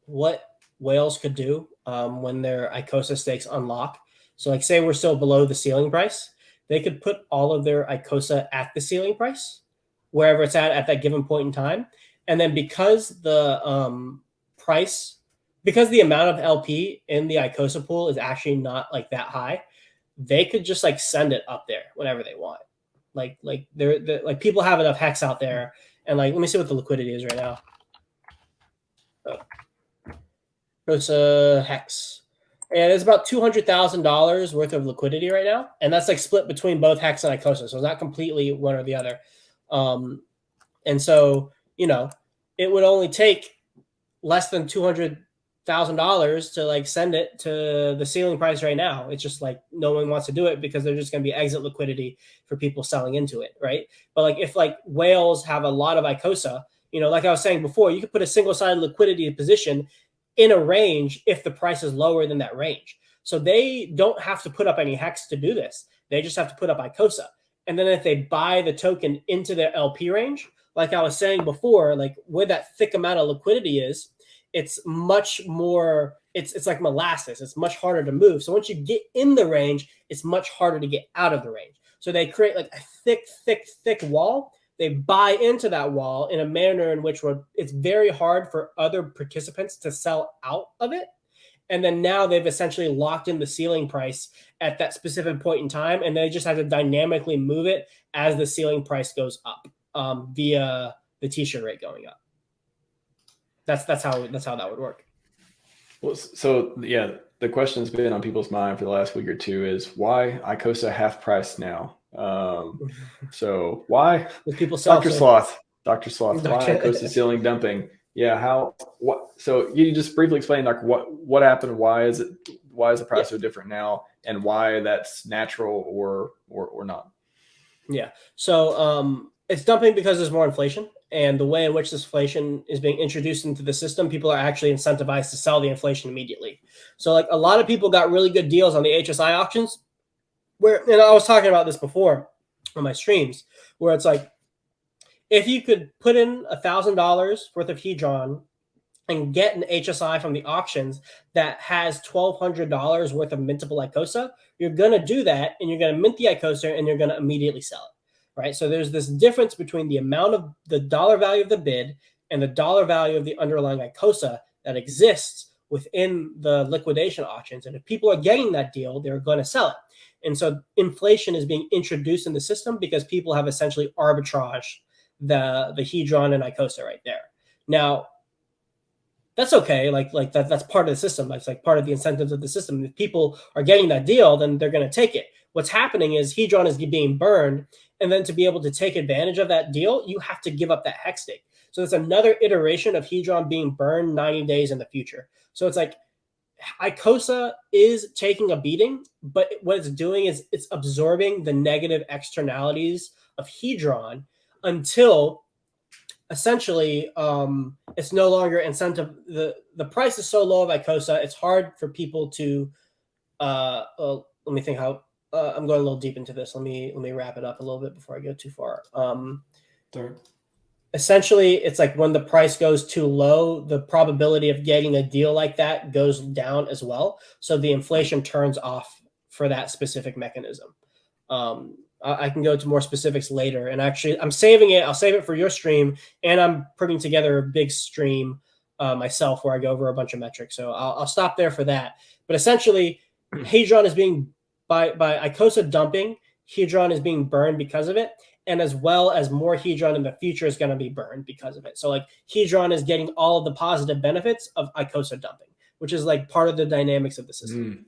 what whales could do when their Icosa stakes unlock. So like say we're still below the ceiling price, they could put all of their Icosa at the ceiling price, wherever it's at that given point in time. And then because the because the amount of LP in the Icosa pool is actually not like that high, they could just like send it up there whenever they want. Like they're like people have enough hex out there, and like let me see what the liquidity is right now. Icosa hex, and it's about $200,000 worth of liquidity right now, and that's like split between both hex and Icosa, so it's not completely one or the other. And so it would only take less than $200,000 to like send it to the ceiling price right now. It's just like no one wants to do it because there's just going to be exit liquidity for people selling into it, right? But like if like whales have a lot of Icosa, like I was saying before, you could put a single-sided liquidity position in a range if the price is lower than that range. So they don't have to put up any hex to do this. They just have to put up Icosa. And then if they buy the token into their LP range, like I was saying before, like where that thick amount of liquidity is, it's much more, it's like molasses. It's much harder to move. So once you get in the range, it's much harder to get out of the range. So they create like a thick wall. They buy into that wall in a manner in which it's very hard for other participants to sell out of it. And then now they've essentially locked in the ceiling price at that specific point in time, and they just have to dynamically move it as the ceiling price goes up via the t-shirt rate going up. That's how that would work. Well, so yeah, the question's been on people's mind for the last week or two is why Icosa half price now? So why people sell Dr. Sloth, why Icosa ceiling dumping? Yeah, what? So you just briefly explain like what happened? Why is the price so different now, and why that's natural or not? Yeah. So it's dumping because there's more inflation, and the way in which this inflation is being introduced into the system, people are actually incentivized to sell the inflation immediately. So like a lot of people got really good deals on the HSI auctions, and I was talking about this before on my streams, where it's like if you could put in $1,000 worth of Hedron and get an HSI from the auctions that has $1,200 worth of mintable Icosa, you're going to do that, and you're going to mint the Icosa, and you're going to immediately sell it, right? So there's this difference between the amount of the dollar value of the bid and the dollar value of the underlying Icosa that exists within the liquidation auctions. And if people are getting that deal, they're going to sell it. And so inflation is being introduced in the system because people have essentially arbitraged the Hedron and Icosa right there. Now, that's okay. Like that's part of the system. That's like part of the incentives of the system. If people are getting that deal, then they're going to take it. What's happening is Hedron is being burned, and then to be able to take advantage of that deal, you have to give up that hex stake. So it's another iteration of Hedron being burned 90 days in the future. So it's like Icosa is taking a beating, but what it's doing is it's absorbing the negative externalities of Hedron until essentially it's no longer incentive. The price is so low of Icosa, it's hard for people to let me think how I'm going a little deep into this. Let me wrap it up a little bit before I go too far. Essentially, it's like when the price goes too low, the probability of getting a deal like that goes down as well. So the inflation turns off for that specific mechanism. I can go to more specifics later. And actually, I'm saving it. I'll save it for your stream. And I'm putting together a big stream myself where I go over a bunch of metrics. So I'll stop there for that. But essentially, Hedron is being, by Icosa dumping, Hedron is being burned because of it. And as well as more Hedron in the future is going to be burned because of it. So like Hedron is getting all of the positive benefits of Icosa dumping, which is like part of the dynamics of the system.